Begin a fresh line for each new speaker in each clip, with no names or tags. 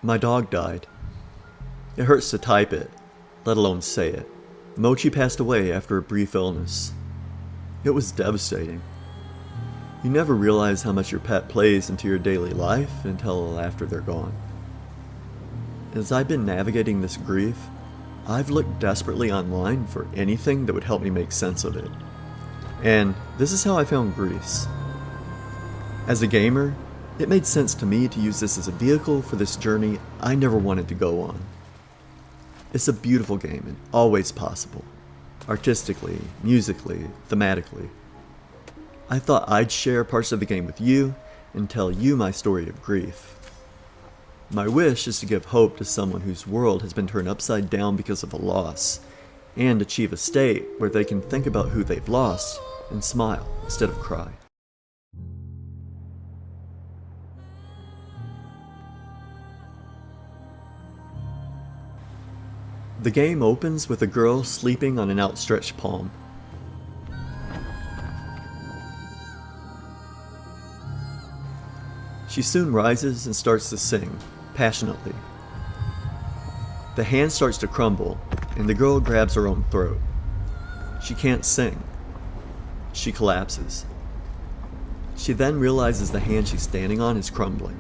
My dog died. It hurts to type it, let alone say it. Mochi passed away after a brief illness. It was devastating. You never realize how much your pet plays into your daily life until after they're gone. As I've been navigating this grief, I've looked desperately online for anything that would help me make sense of it. And this is how I found Gris. As a gamer, it made sense to me to use this as a vehicle for this journey I never wanted to go on. It's a beautiful game and always possible. Artistically, musically, thematically. I thought I'd share parts of the game with you and tell you my story of grief. My wish is to give hope to someone whose world has been turned upside down because of a loss, and achieve a state where they can think about who they've lost and smile instead of cry. The game opens with a girl sleeping on an outstretched palm. She soon rises and starts to sing, passionately. The hand starts to crumble, and the girl grabs her own throat. She can't sing. She collapses. She then realizes the hand she's standing on is crumbling.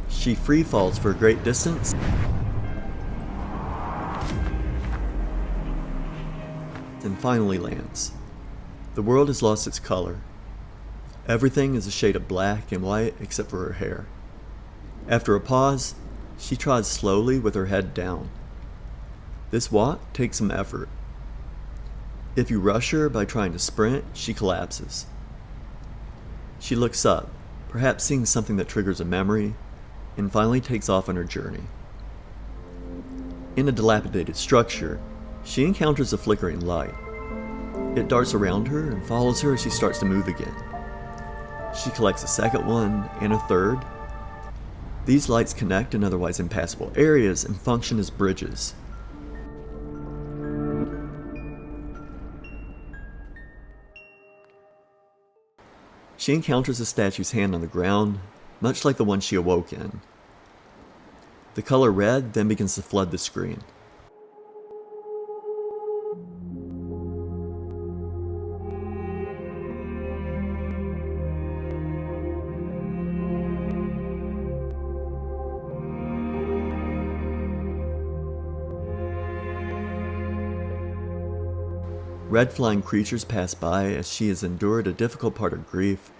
She free falls for a great distance and finally lands. The world has lost its color. Everything is a shade of black and white except for her hair. After a pause, she trods slowly with her head down. This walk takes some effort. If you rush her by trying to sprint, she collapses. She looks up, perhaps seeing something that triggers a memory, and finally takes off on her journey. In a dilapidated structure, she encounters a flickering light. It darts around her and follows her as she starts to move again. She collects a second one and a third. These lights connect in otherwise impassable areas and function as bridges. She encounters a statue's hand on the ground, much like the one she awoke in. The color red then begins to flood the screen. Red flying creatures pass by as she has endured a difficult part of grief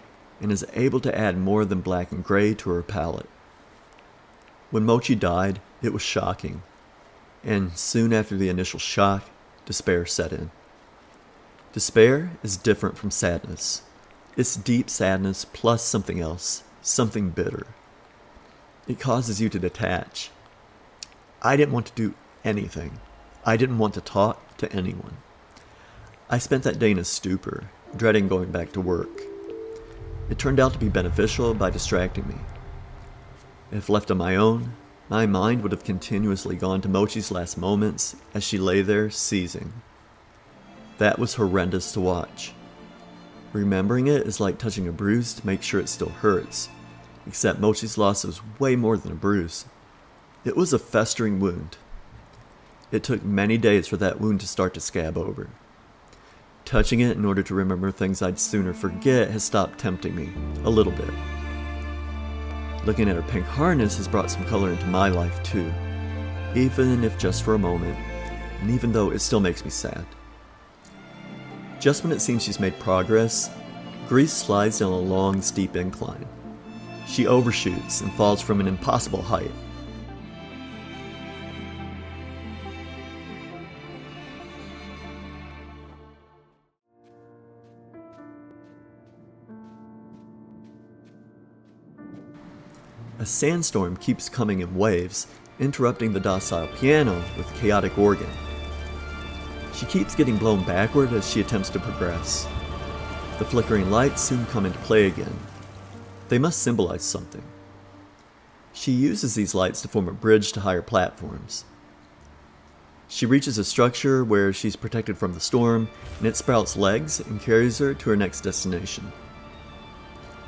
and is able to add more than black and gray to her palette. When Mochi died, it was shocking, and soon after the initial shock, despair set in. Despair is different from sadness. It's deep sadness plus something else, something bitter. It causes you to detach. I didn't want to do anything. I didn't want to talk to anyone. I spent that day in a stupor, dreading going back to work. It turned out to be beneficial by distracting me. If left on my own, my mind would have continuously gone to Mochi's last moments as she lay there seizing. That was horrendous to watch. Remembering it is like touching a bruise to make sure it still hurts, except Mochi's loss was way more than a bruise. It was a festering wound. It took many days for that wound to start to scab over. Touching it in order to remember things I'd sooner forget has stopped tempting me, a little bit. Looking at her pink harness has brought some color into my life too, even if just for a moment, and even though it still makes me sad. Just when it seems she's made progress, Gris slides down a long, steep incline. She overshoots and falls from an impossible height. A sandstorm keeps coming in waves, interrupting the docile piano with chaotic organ. She keeps getting blown backward as she attempts to progress. The flickering lights soon come into play again. They must symbolize something. She uses these lights to form a bridge to higher platforms. She reaches a structure where she's protected from the storm, and it sprouts legs and carries her to her next destination.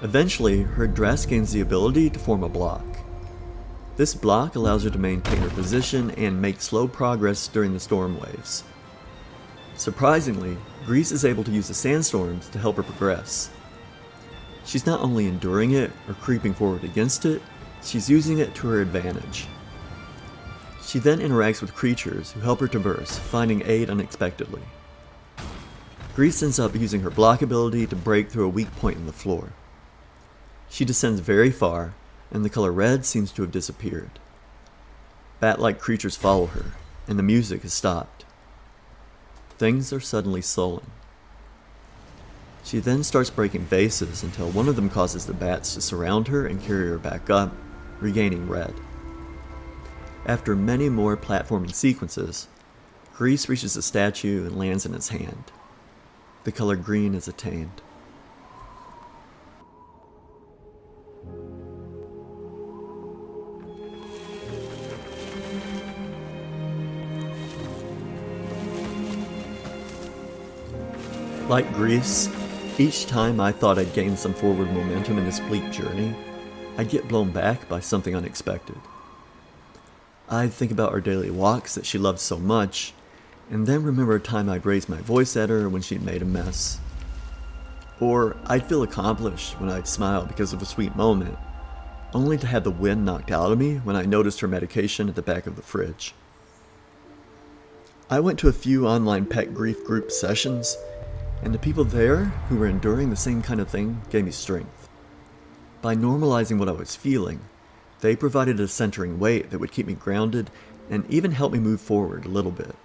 Eventually, her dress gains the ability to form a block. This block allows her to maintain her position and make slow progress during the storm waves. Surprisingly, Gris is able to use the sandstorms to help her progress. She's not only enduring it or creeping forward against it, she's using it to her advantage. She then interacts with creatures who help her traverse, finding aid unexpectedly. Gris ends up using her block ability to break through a weak point in the floor. She descends very far, and the color red seems to have disappeared. Bat-like creatures follow her, and the music has stopped. Things are suddenly sullen. She then starts breaking vases until one of them causes the bats to surround her and carry her back up, regaining red. After many more platforming sequences, Gris reaches the statue and lands in its hand. The color green is attained. Like Gris, each time I thought I'd gained some forward momentum in this bleak journey, I'd get blown back by something unexpected. I'd think about our daily walks that she loved so much, and then remember a time I'd raised my voice at her when she'd made a mess. Or I'd feel accomplished when I'd smile because of a sweet moment, only to have the wind knocked out of me when I noticed her medication at the back of the fridge. I went to a few online pet grief group sessions, and the people there who were enduring the same kind of thing gave me strength. By normalizing what I was feeling, they provided a centering weight that would keep me grounded and even help me move forward a little bit.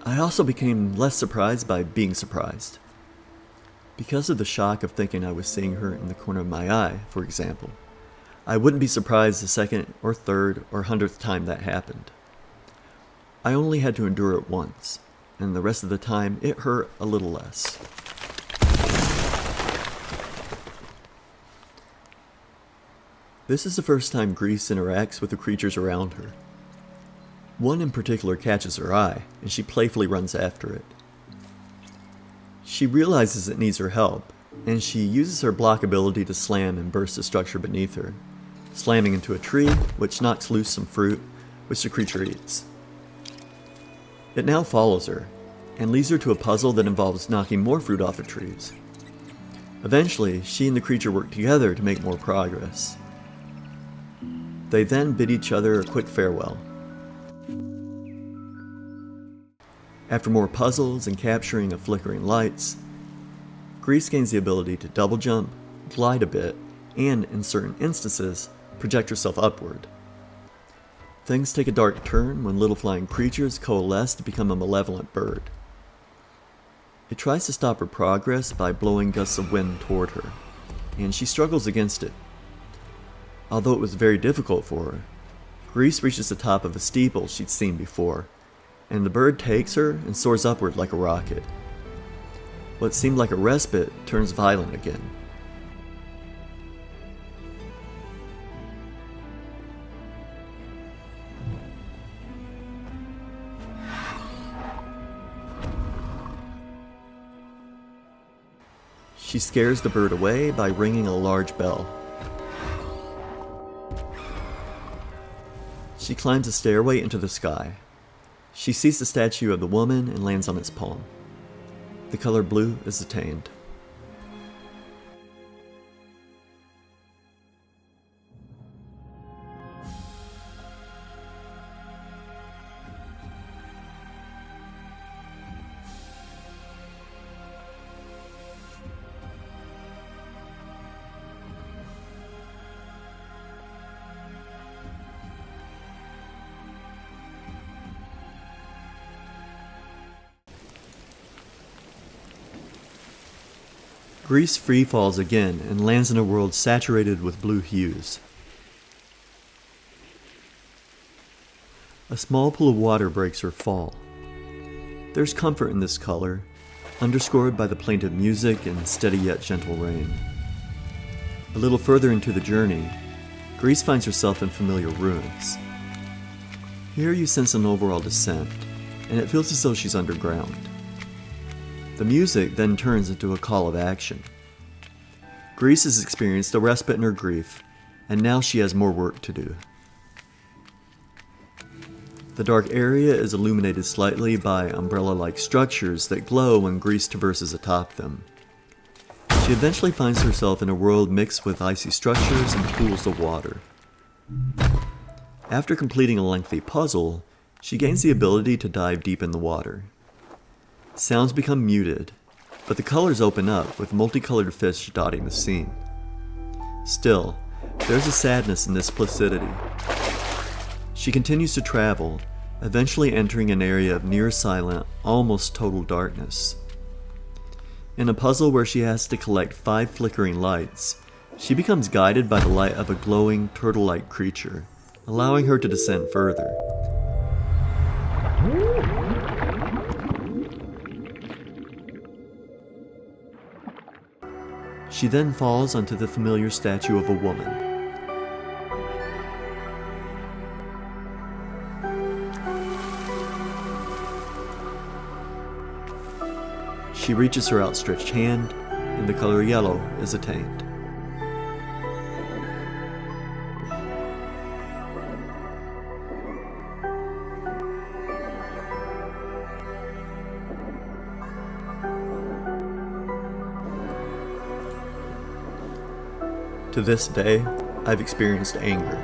I also became less surprised by being surprised. Because of the shock of thinking I was seeing her in the corner of my eye, for example, I wouldn't be surprised the second or third or 100th time that happened. I only had to endure it once, and the rest of the time it hurt a little less. This is the first time Gris interacts with the creatures around her. One in particular catches her eye, and she playfully runs after it. She realizes it needs her help, and she uses her block ability to slam and burst the structure beneath her, slamming into a tree, which knocks loose some fruit, which the creature eats. It now follows her, and leads her to a puzzle that involves knocking more fruit off of trees. Eventually, she and the creature work together to make more progress. They then bid each other a quick farewell. After more puzzles and capturing of flickering lights, Gris gains the ability to double jump, glide a bit, and, in certain instances, project herself upward. Things take a dark turn when little flying creatures coalesce to become a malevolent bird. It tries to stop her progress by blowing gusts of wind toward her, and she struggles against it. Although it was very difficult for her, Gris reaches the top of a steeple she'd seen before, and the bird takes her and soars upward like a rocket. What seemed like a respite turns violent again. She scares the bird away by ringing a large bell. She climbs a stairway into the sky. She sees the statue of the woman and lands on its palm. The color blue is attained. Gris free falls again and lands in a world saturated with blue hues. A small pool of water breaks her fall. There's comfort in this color, underscored by the plaintive music and steady yet gentle rain. A little further into the journey, Gris finds herself in familiar ruins. Here you sense an overall descent, and it feels as though she's underground. The music then turns into a call of action. Gris has experienced a respite in her grief, and now she has more work to do. The dark area is illuminated slightly by umbrella-like structures that glow when Gris traverses atop them. She eventually finds herself in a world mixed with icy structures and pools of water. After completing a lengthy puzzle, she gains the ability to dive deep in the water. Sounds become muted, but the colors open up with multicolored fish dotting the scene. Still, there's a sadness in this placidity. She continues to travel, eventually entering an area of near silent, almost total darkness. In a puzzle where she has to collect 5 flickering lights, she becomes guided by the light of a glowing, turtle-like creature, allowing her to descend further. She then falls onto the familiar statue of a woman. She reaches her outstretched hand, and the color yellow is attained. To this day, I've experienced anger.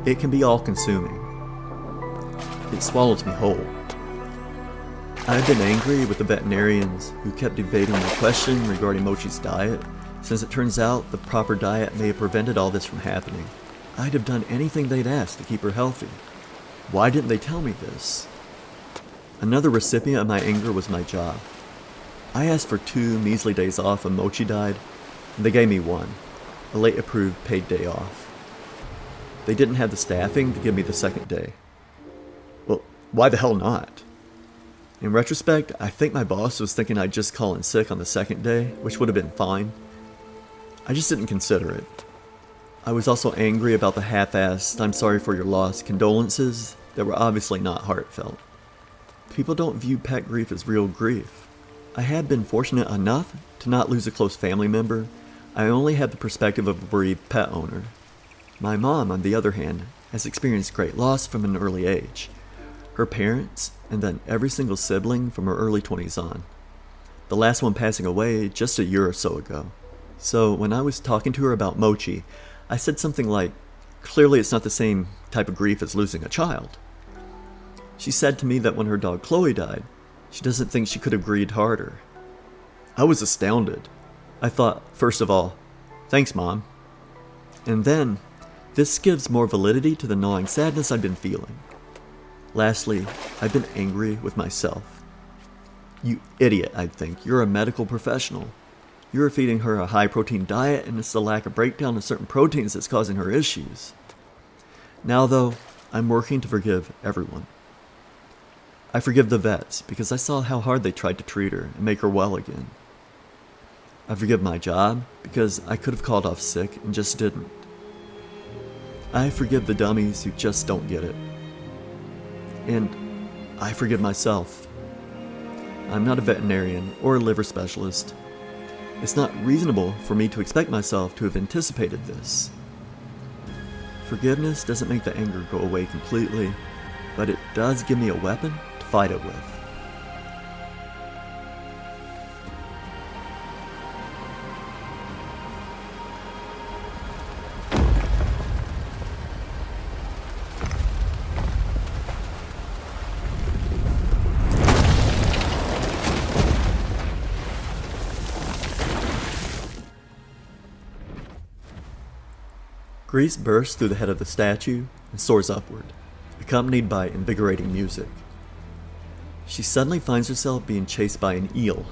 It can be all-consuming. It swallows me whole. I've been angry with the veterinarians who kept evading my question regarding Mochi's diet, since it turns out the proper diet may have prevented all this from happening. I'd have done anything they'd asked to keep her healthy. Why didn't they tell me this? Another recipient of my anger was my job. I asked for 2 measly days off when Mochi died, and they gave me 1, a late approved paid day off. They didn't have the staffing to give me the 2nd day. Well, why the hell not? In retrospect, I think my boss was thinking I'd just call in sick on the 2nd day, which would have been fine. I just didn't consider it. I was also angry about the half-assed "I'm sorry for your loss" condolences that were obviously not heartfelt. People don't view pet grief as real grief. I had been fortunate enough to not lose a close family member. I only had the perspective of a bereaved pet owner. My mom, on the other hand, has experienced great loss from an early age. Her parents, and then every single sibling from her early 20s on. The last one passing away just a year or so ago. So when I was talking to her about Mochi, I said something like, clearly it's not the same type of grief as losing a child. She said to me that when her dog Chloe died, she doesn't think she could have grieved harder. I was astounded. I thought, first of all, thanks, Mom. And then, this gives more validity to the gnawing sadness I've been feeling. Lastly, I've been angry with myself. You idiot, I'd think. You're a medical professional. You're feeding her a high-protein diet, and it's the lack of breakdown of certain proteins that's causing her issues. Now, though, I'm working to forgive everyone. I forgive the vets because I saw how hard they tried to treat her and make her well again. I forgive my job because I could have called off sick and just didn't. I forgive the dummies who just don't get it. And I forgive myself. I'm not a veterinarian or a liver specialist. It's not reasonable for me to expect myself to have anticipated this. Forgiveness doesn't make the anger go away completely, but it does give me a weapon to fight it with. Gris bursts through the head of the statue and soars upward, accompanied by invigorating music. She suddenly finds herself being chased by an eel.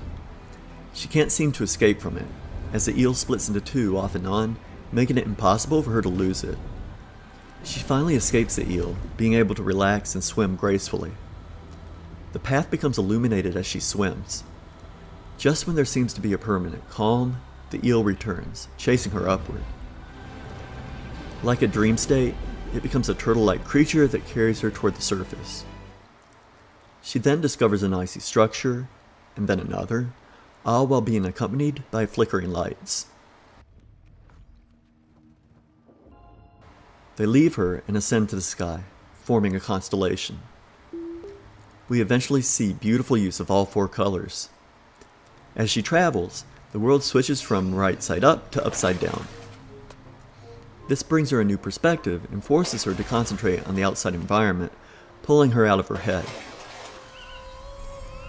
She can't seem to escape from it, as the eel splits into 2 off and on, making it impossible for her to lose it. She finally escapes the eel, being able to relax and swim gracefully. The path becomes illuminated as she swims. Just when there seems to be a permanent calm, the eel returns, chasing her upward. Like a dream state, it becomes a turtle-like creature that carries her toward the surface. She then discovers an icy structure, and then another, all while being accompanied by flickering lights. They leave her and ascend to the sky, forming a constellation. We eventually see beautiful use of all 4 colors. As she travels, the world switches from right side up to upside down. This brings her a new perspective and forces her to concentrate on the outside environment, pulling her out of her head.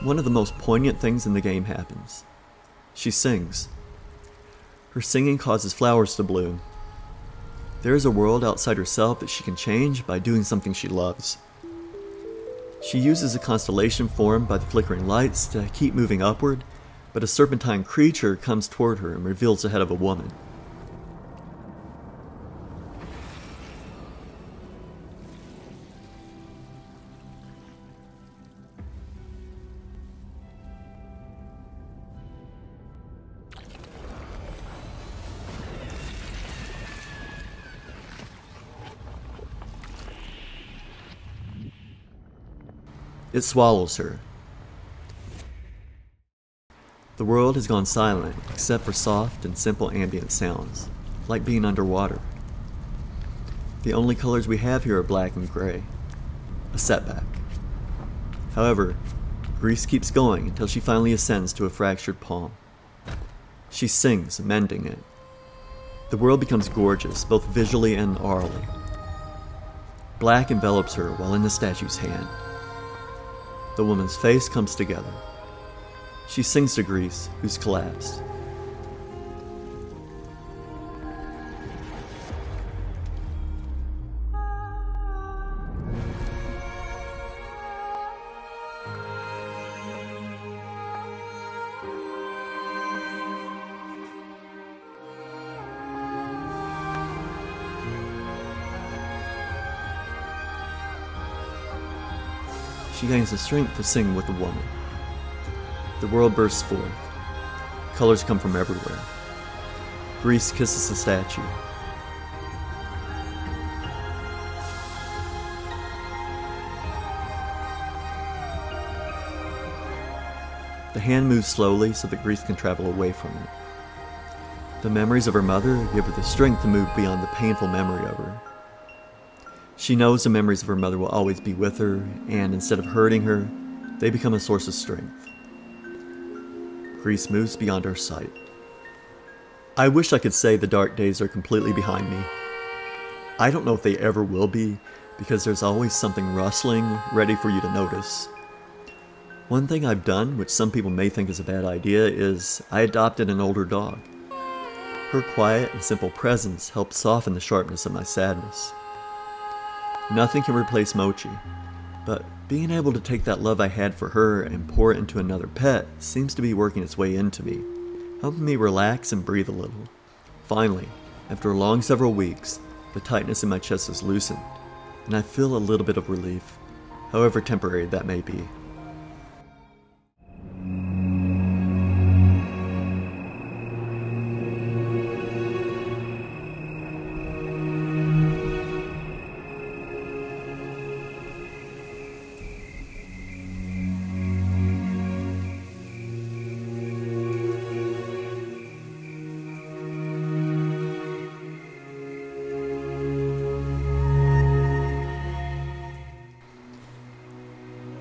One of the most poignant things in the game happens. She sings. Her singing causes flowers to bloom. There is a world outside herself that she can change by doing something she loves. She uses a constellation formed by the flickering lights to keep moving upward, but a serpentine creature comes toward her and reveals the head of a woman. It swallows her. The world has gone silent except for soft and simple ambient sounds, like being underwater. The only colors we have here are black and gray, a setback. However, Gris keeps going until she finally ascends to a fractured palm. She sings, mending it. The world becomes gorgeous, both visually and aurally. Black envelops her while in the statue's hand. The woman's face comes together. She sings to Gris, who's collapsed. She gains the strength to sing with the woman. The world bursts forth. Colors come from everywhere. Gris kisses the statue. The hand moves slowly so that Gris can travel away from it. The memories of her mother give her the strength to move beyond the painful memory of her. She knows the memories of her mother will always be with her, and instead of hurting her, they become a source of strength. Gris moves beyond our sight. I wish I could say the dark days are completely behind me. I don't know if they ever will be, because there's always something rustling, ready for you to notice. One thing I've done, which some people may think is a bad idea, is I adopted an older dog. Her quiet and simple presence helps soften the sharpness of my sadness. Nothing can replace Mochi, but being able to take that love I had for her and pour it into another pet seems to be working its way into me, helping me relax and breathe a little. Finally, after a long several weeks, the tightness in my chest is loosened, and I feel a little bit of relief, however temporary that may be.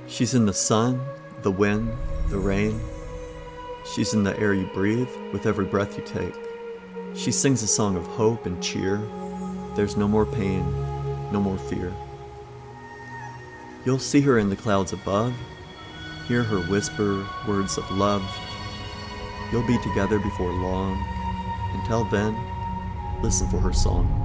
She's in the sun, the wind, the rain. She's in the air you breathe with every breath you take. She sings a song of hope and cheer. There's no more pain, no more fear. You'll see her in the clouds above, hear her whisper words of love. You'll be together before long. Until then, listen for her song.